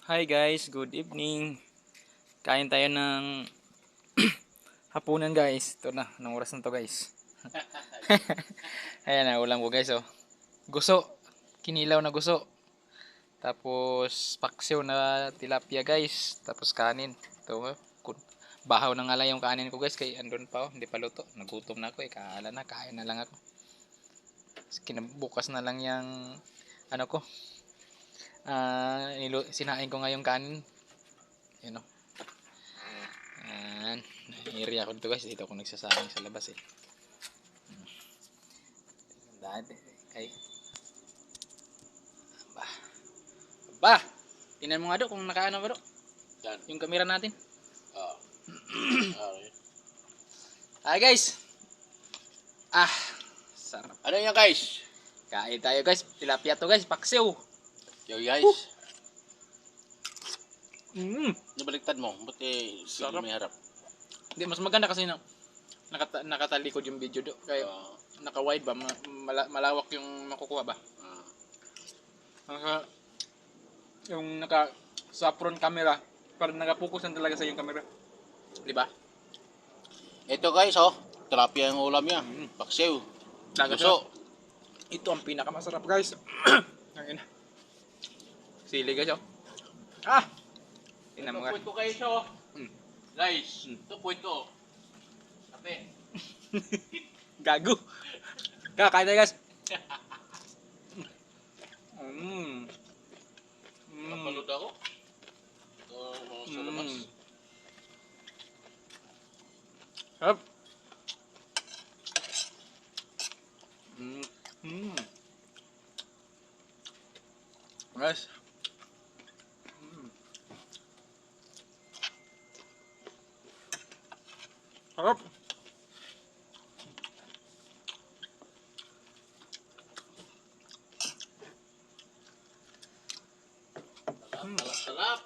Hi guys, good evening. Kain tayo ng hapunan guys. Ito na, anong oras na to guys? Ayan na, ulam ko guys oh. Guso, kinilaw na guso. Tapos paksiw na tilapia guys. Tapos kanin. Ito oh, bahaw na nga lang yung kanin ko guys. Kaya andun pa oh, hindi pa luto. Nagutom na ako eh, kaala na, kain na lang ako. Kinabukas na lang yung ano ko. Sinain ko nga yung kanin. Yan oh. Ayan, area ko dito guys, dito ako nagsasayang sa labas eh. Dati, ay, ba, ba, tingnan mo nga do kung nakaano ba do, Yan. yung camera natin. Oo. Okay. Hi guys, sarap. Ano yan guys? Kain tayo guys, tilapia to guys, paksiw. Yo guys. Nabaliktad mo. Buti Sarap. may harap. Hindi, mas maganda kasi nakatalikod yung video do. Kaya naka-wide ba, malawak yung makukuha ba. Yung sa front camera, parang nakapokus na talaga sa yung camera. Di ba? Ito guys oh. Tilapia ang ulam niya. Paksiw. Dagat Guso. Ito ang pinakamasarap guys. Ang ina. Sili guys oh. Tingnan mo nga. Ito point ko guys oh. Guys. Mm. Ito point ko. Kape. Gago. Kakain tayo guys. Mm. Napalod ako. Ito mga sa labas. Sarap. Guys. Sarap. Salap.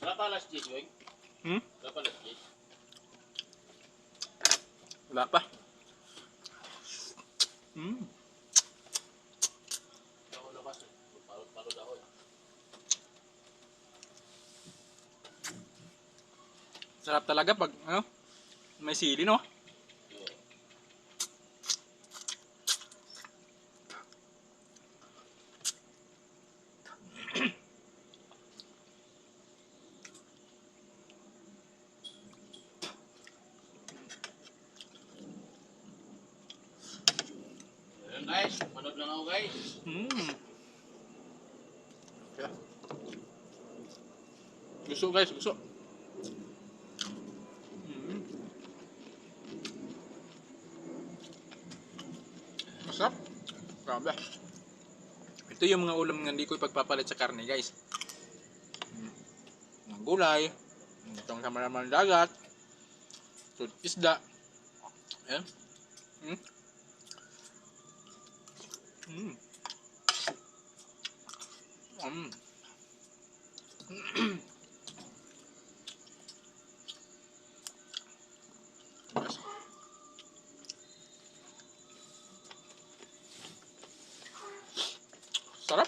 Wala pa alas 10, Weng? Wala pa alas 10. Wala pa. Ako labas eh. Palod ako eh. Sarap talaga pag ano, may sili no. Ayan guys. Manood lang ako guys. Yeah. Gusto guys, gusto. Masarap. Grabe. Ito yung mga ulam na hindi ko ipagpapalit sa karne guys. Ng gulay. Itong kamaraman dagat. Ito isda. Ayan. Yes. Sarap.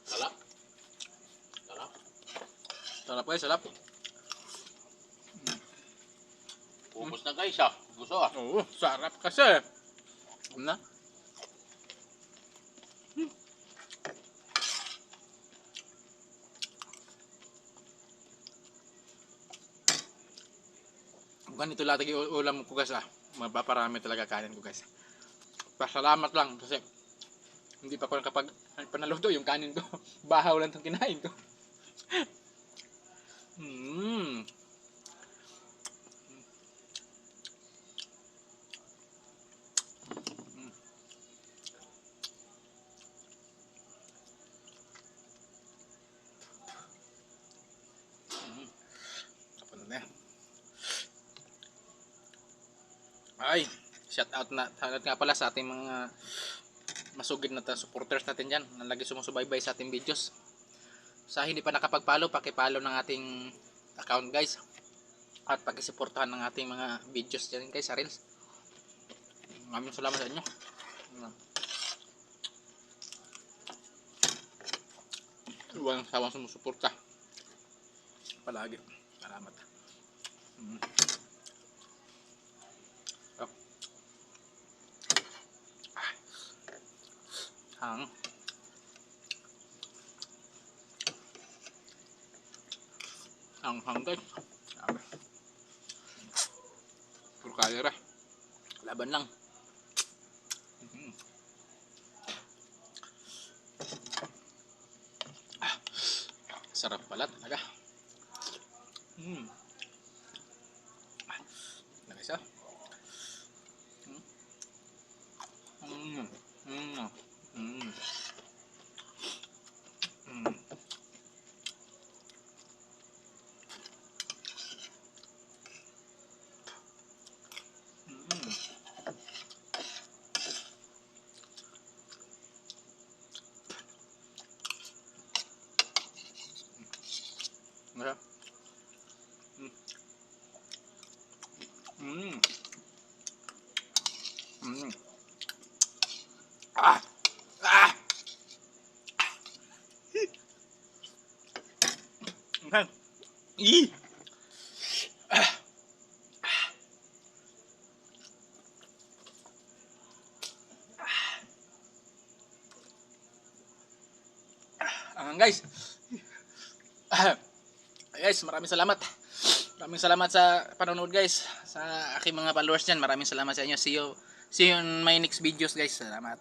Salap. Salap. Sarap guys, sarap. Ubus na guys ah. Gusto ah. Oo, sarap kasi. Na? Ganito lahat yung ulam ko guys mapaparami talaga kanin ko guys. Pasalamat lang kasi hindi pa ko nakapag panaluto yung kanin ko. Bahaw lang itong kinain ko. Kapag na yan. Ay, shout out nga pala sa ating mga masugid na supporters natin dyan na lagi sumusubaybay sa ating videos. Sa hindi pa nakapag-follow, paki-follow ng ating account guys. At pag-suportahan ng ating mga videos dyan guys sa Reels. Maraming salamat sa inyo. Walang sawang sumusuporta. Palagi. Salamat. Oh. Hang. Hang guys. Puro kaya ra. Laban lang. Sarap pala talaga. Nakisa. Masarap. Ah! Ah! Ih! Guys. Guys, maraming salamat. Maraming salamat sa panonood guys. Sa aking mga followers dyan, maraming salamat sa inyo. See you in my next videos guys. Salamat.